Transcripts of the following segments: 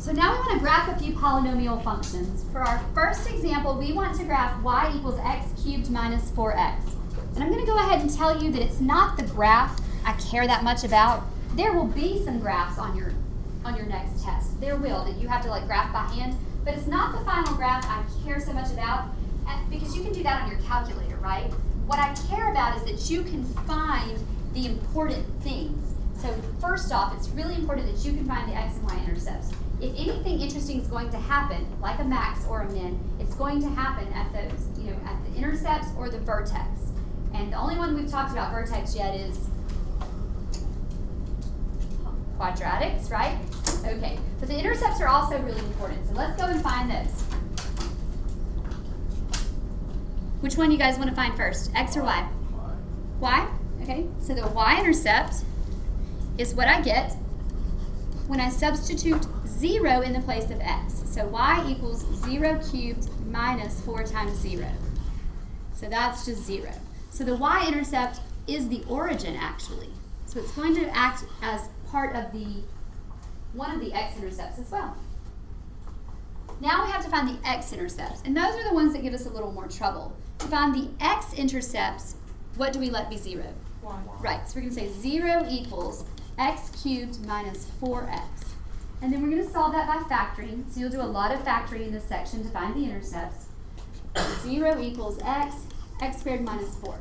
So now we want to graph a few polynomial functions. For our first example, we want to graph y equals x cubed minus 4x. And I'm going to go ahead and tell you that it's not the graph I care that much about. There will be some graphs on your next test. There will, that you have to like graph by hand. But it's not the final graph I care so much about, because you can do that on your calculator, right? What I care about is that you can find the important things. So first off, it's really important that you can find the x and y intercepts. If anything interesting is going to happen, like a max or a min, it's going to happen at those, at the intercepts or the vertex. And the only one we've talked about vertex yet is quadratics, right? Okay, but the intercepts are also really important, so let's go and find those. Which one do you guys want to find first, x or y? Y. Okay, so the y-intercept is what I get when I substitute 0 in the place of x. So y equals 0 cubed minus 4 times 0. So that's just 0. So the y-intercept is the origin, actually. So it's going to act as part of one of the x-intercepts as well. Now we have to find the x-intercepts, and those are the ones that give us a little more trouble. To find the x-intercepts, what do we let be 0? 1. Right, so we're going to say 0 equals x cubed minus 4x. And then we're going to solve that by factoring. So you'll do a lot of factoring in this section to find the intercepts. 0 equals x squared minus 4,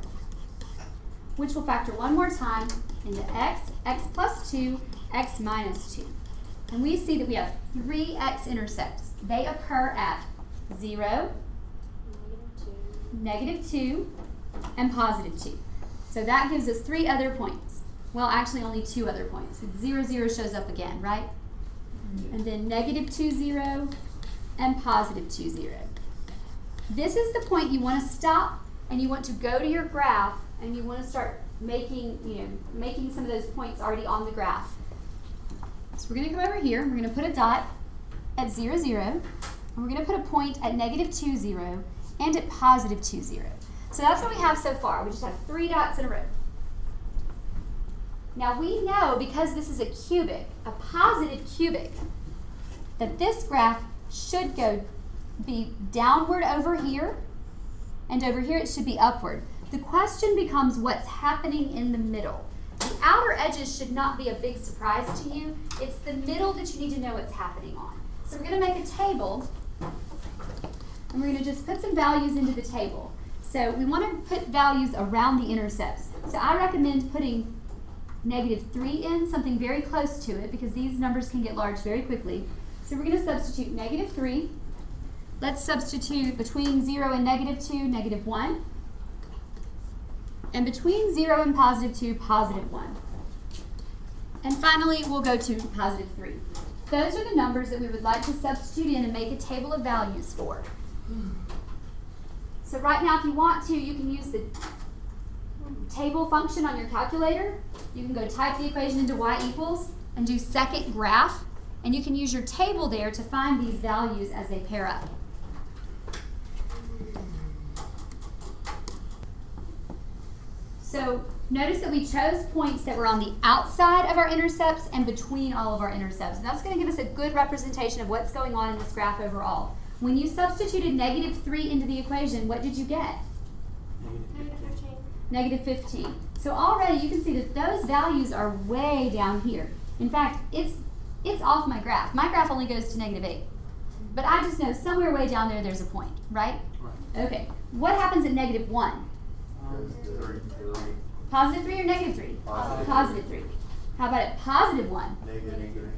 which will factor one more time into x plus 2, x minus 2. And we see that we have 3 x-intercepts. They occur at 0, -2, and +2. So that gives us 3 other points. Well, actually only 2 other points. 0, 0 shows up again, right? And then -2, 0, and +2, 0. This is the point you want to stop, and you want to go to your graph, and you want to start making some of those points already on the graph. So we're going to come over here, and we're going to put a dot at 0, 0, and we're going to put a point at -2, 0, and at +2, 0. So that's what we have so far. We just have 3 dots in a row. Now we know, because this is a cubic, a positive cubic, that this graph should be downward over here, and over here it should be upward. The question becomes what's happening in the middle. The outer edges should not be a big surprise to you. It's the middle that you need to know what's happening on. So we're going to make a table, and we're going to just put some values into the table. So we want to put values around the intercepts. So I recommend putting -3 in, something very close to it, because these numbers can get large very quickly. So we're going to substitute -3. Let's substitute between 0 and -2, -1. And between 0 and +2, +1. And finally, we'll go to +3. Those are the numbers that we would like to substitute in and make a table of values for. So right now, if you want to, you can use the table function on your calculator. You can go type the equation into y equals and do second graph, and you can use your table there to find these values as they pair up. So notice that we chose points that were on the outside of our intercepts and between all of our intercepts. And that's going to give us a good representation of what's going on in this graph overall. When you substituted -3 into the equation, what did you get? -15. So already you can see that those values are way down here. In fact, it's off my graph. My graph only goes to -8. But I just know somewhere way down there there's a point, right? Okay. What happens at -1? +3 or -3? +3. How about at +1?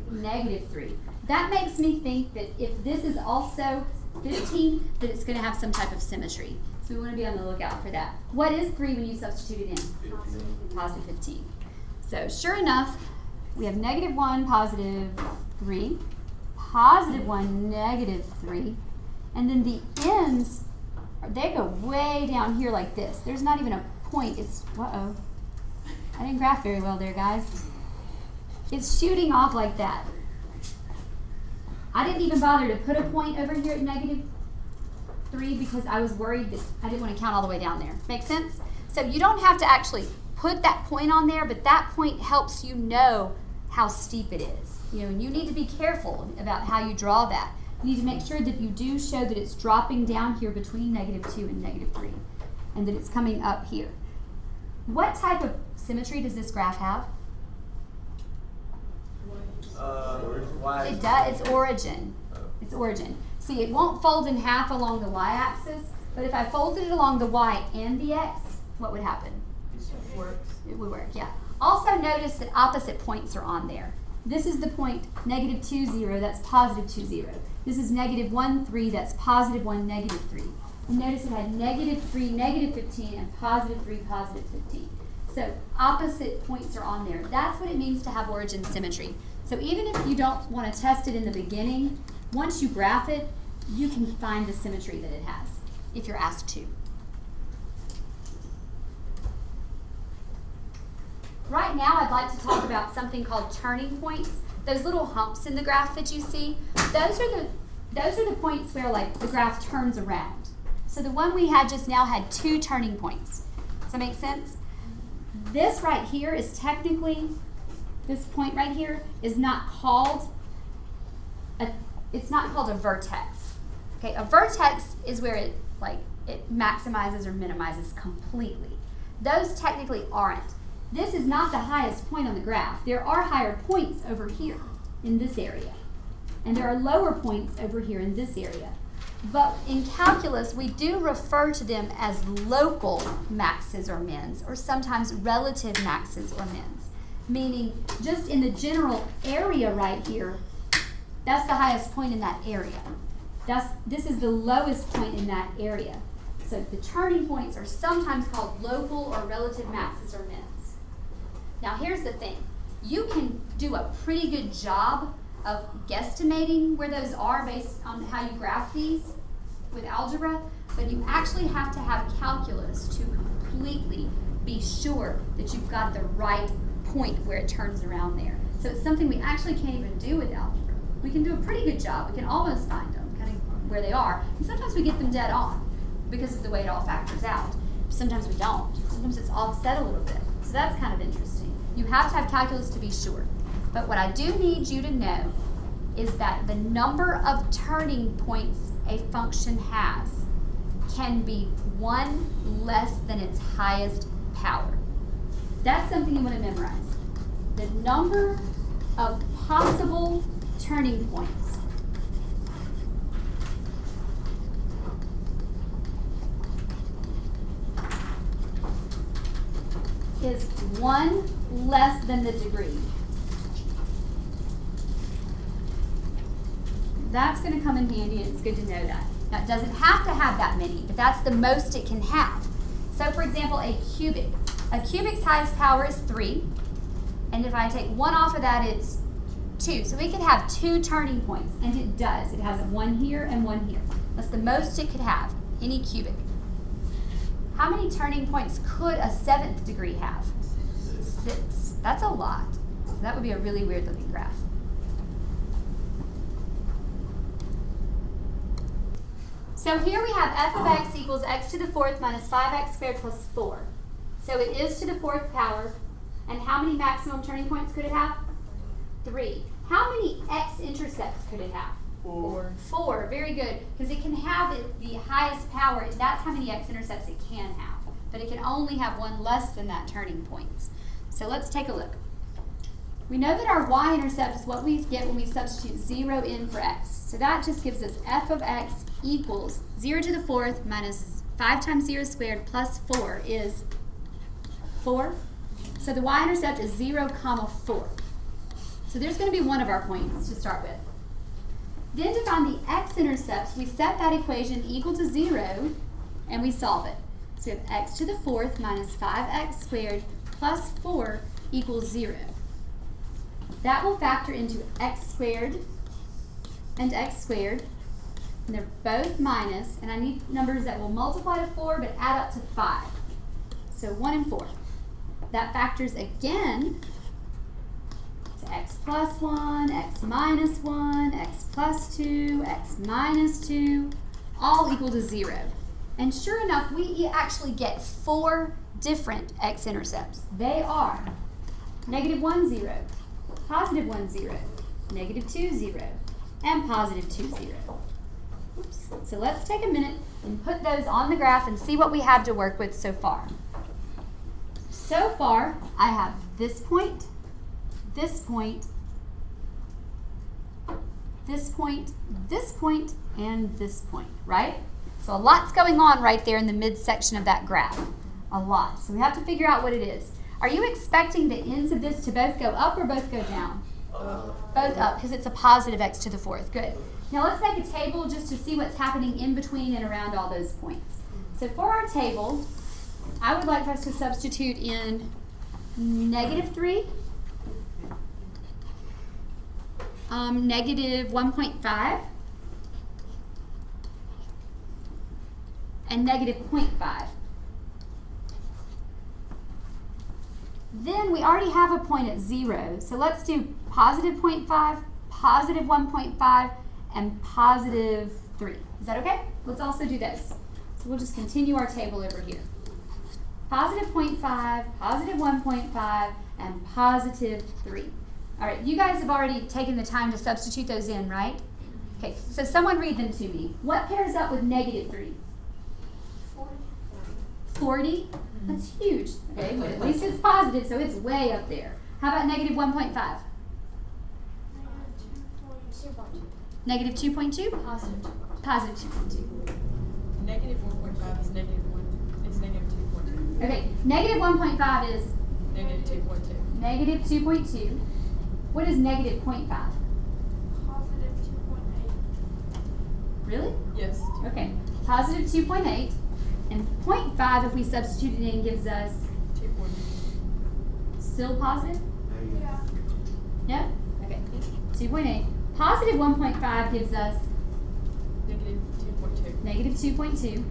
-3. That makes me think that if this is also 15, that it's going to have some type of symmetry. So we want to be on the lookout for that. What is 3 when you substitute it in? 15. +15. So sure enough, we have -1, +3, +1, -3, and then the ends, they go way down here like this. There's not even a point. It's, uh-oh. I didn't graph very well there, guys. It's shooting off like that. I didn't even bother to put a point over here at -3 because I was worried that I didn't want to count all the way down there. Make sense? So you don't have to actually put that point on there, but that point helps you know how steep it is. And you need to be careful about how you draw that. You need to make sure that you do show that it's dropping down here between -2 and -3, and that it's coming up here. What type of symmetry does this graph have? Y. It does. It's origin. It's origin. See, it won't fold in half along the y-axis, but if I folded it along the y and the x, what would happen? It would work, yeah. Also notice that opposite points are on there. This is the point -2, 0, that's +2, 0. This is -1, 3, that's +1, -3. And notice it had -3, -15, and +3, +15. So opposite points are on there. That's what it means to have origin symmetry. So even if you don't want to test it in the beginning, once you graph it, you can find the symmetry that it has, if you're asked to. Right now, I'd like to talk about something called turning points. Those little humps in the graph that you see, those are the points where the graph turns around. So the one we had just now had 2 turning points. Does that make sense? This right here is technically, this point right here is not called it's not called a vertex. Okay, a vertex is where it maximizes or minimizes completely. Those technically aren't. This is not the highest point on the graph. There are higher points over here in this area, and there are lower points over here in this area. But in calculus, we do refer to them as local maxes or mins, or sometimes relative maxes or mins, meaning just in the general area right here, that's the highest point in that area. This is the lowest point in that area. So the turning points are sometimes called local or relative maxes or mins. Now here's the thing. You can do a pretty good job of guesstimating where those are based on how you graph these with algebra, but you actually have to have calculus to completely be sure that you've got the right point where it turns around there. So it's something we actually can't even do with algebra. We can do a pretty good job. We can almost find them, kind of where they are. And sometimes we get them dead on because of the way it all factors out. Sometimes we don't. Sometimes it's offset a little bit. So that's kind of interesting. You have to have calculus to be sure. But what I do need you to know is that the number of turning points a function has can be 1 less than its highest power. That's something you want to memorize. The number of possible turning points is 1 less than the degree. That's going to come in handy, and it's good to know that. Now, it doesn't have to have that many, but that's the most it can have. So, for example, a cubic's highest power is 3, and if I take 1 off of that, it's 2. So we could have 2 turning points, and it does. It has 1 here and 1 here. That's the most it could have, any cubic. How many turning points could a 7th degree have? 6. That's a lot. So that would be a really weird looking graph. So here we have f of x equals x to the 4th minus 5x squared plus 4. So it is to the 4th power. And how many maximum turning points could it have? 3. How many x-intercepts could it have? 4. 4. Very good. Because it can have the highest power. That's how many x-intercepts it can have. But it can only have 1 less than that turning points. So let's take a look. We know that our y-intercept is what we get when we substitute 0 in for x. So that just gives us f of x equals 0 to the 4th minus 5 times 0 squared plus 4 is 4. So the y-intercept is 0, 4. So there's going to be one of our points to start with. Then to find the x-intercepts, we set that equation equal to 0, and we solve it. So we have x to the 4th minus 5x squared plus 4 equals 0. That will factor into x squared and x squared, and they're both minus, and I need numbers that will multiply to 4 but add up to 5. So 1 and 4. That factors again to x plus 1, x minus 1, x plus 2, x minus 2, all equal to 0. And sure enough, we actually get 4 different x-intercepts. They are -1, 0, +1, 0, negative 2, 0, and positive 2, 0. Oops. So let's take a minute and put those on the graph and see what we have to work with so far. So far, I have this point, this point, this point, this point, and this point, right? So a lot's going on right there in the midsection of that graph. A lot. So we have to figure out what it is. Are you expecting the ends of this to both go up or both go down? Both up, because it's a positive x to the fourth. Good. Now let's make a table just to see what's happening in between and around all those points. So for our table, I would like for us to substitute in negative 3, negative 1.5, and negative 0.5. Then we already have a point at 0, so let's do positive 0.5, positive 1.5, and positive 3. Is that okay? Let's also do this. So we'll just continue our table over here. Positive 0.5, positive 1.5, and positive 3. All right, you guys have already taken the time to substitute those in, right? Okay, so someone read them to me. What pairs up with negative 3? 40? That's huge. Okay, but at least it's positive, so it's way up there. How about negative 1.5? Negative 2.2? Positive 2.2. Negative 1.5 is negative 1. It's negative 2.2. Okay, negative 1.5 is? Negative 2.2. Negative 2.2. What is negative 0.5? Positive 2.8. Really? Yes. Okay, positive 2.8. And 0.5, if we substitute it in, gives us 2.8. still positive? Yeah. Yep. Okay. 2.8. Positive 1.5 gives us Negative 2.2. negative 2.2.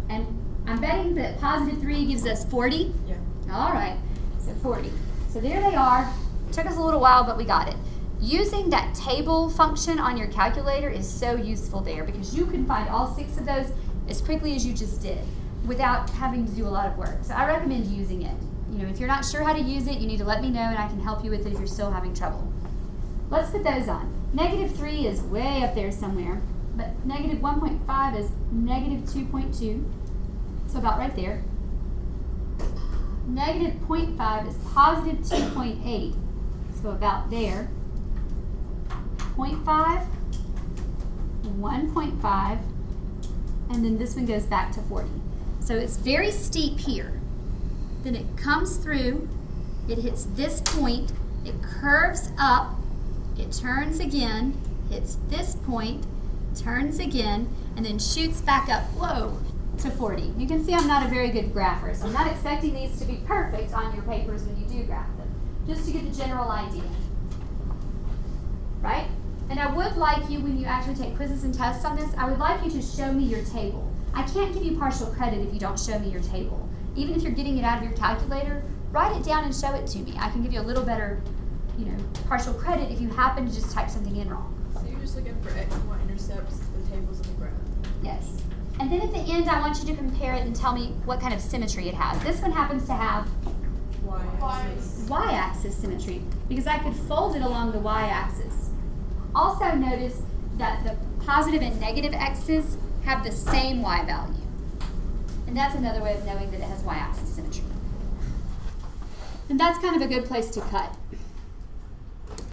And I'm betting that positive 3 gives us 40. Yeah. All right. So 40. So there they are. Took us a little while, but we got it. Using that table function on your calculator is so useful there because you can find all 6 of those as quickly as you just did without having to do a lot of work. So I recommend using it. You know, if you're not sure how to use it, you need to let me know and I can help you with it if you're still having trouble. Let's put those on. Negative 3 is way up there somewhere, but negative 1.5 is negative 2.2, so about right there. Negative 0.5 is positive 2.8, so about there. 0.5, 1.5, and then this one goes back to 40. So it's very steep here. Then it comes through, it hits this point, it curves up, it turns again, hits this point, turns again, and then shoots back up, whoa, to 40. You can see I'm not a very good grapher, so I'm not expecting these to be perfect on your papers when you do graph them, just to get the general idea. Right? And I would like you, when you actually take quizzes and tests on this, I would like you to show me your table. I can't give you partial credit if you don't show me your table. Even if you're getting it out of your calculator, write it down and show it to me. I can give you a little better, partial credit if you happen to just type something in wrong. So you're just looking for x and y intercepts, the tables of the graph. Yes. And then at the end, I want you to compare it and tell me what kind of symmetry it has. This one happens to have Y-axis. y-axis symmetry because I could fold it along the y-axis. Also notice that the positive and negative x's have the same y value. And that's another way of knowing that it has y-axis symmetry. And that's kind of a good place to cut.